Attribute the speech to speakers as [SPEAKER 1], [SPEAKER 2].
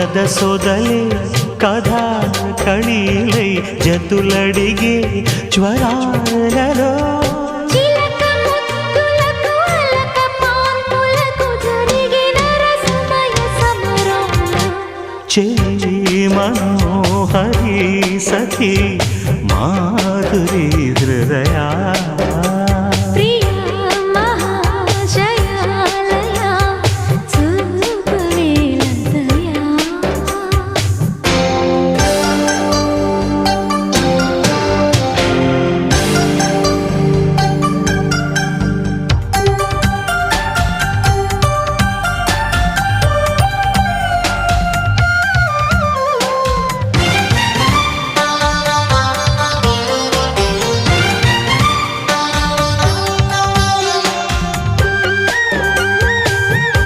[SPEAKER 1] కథ సొదలే కథా కళీలై జతులడిగే జ్వరాలలో
[SPEAKER 2] చిలక ముద్దులకు అలక పాన్పులకు జరిగిన రసమయ సమరంలో
[SPEAKER 1] చెలి మనోహరి సఖి మాధురి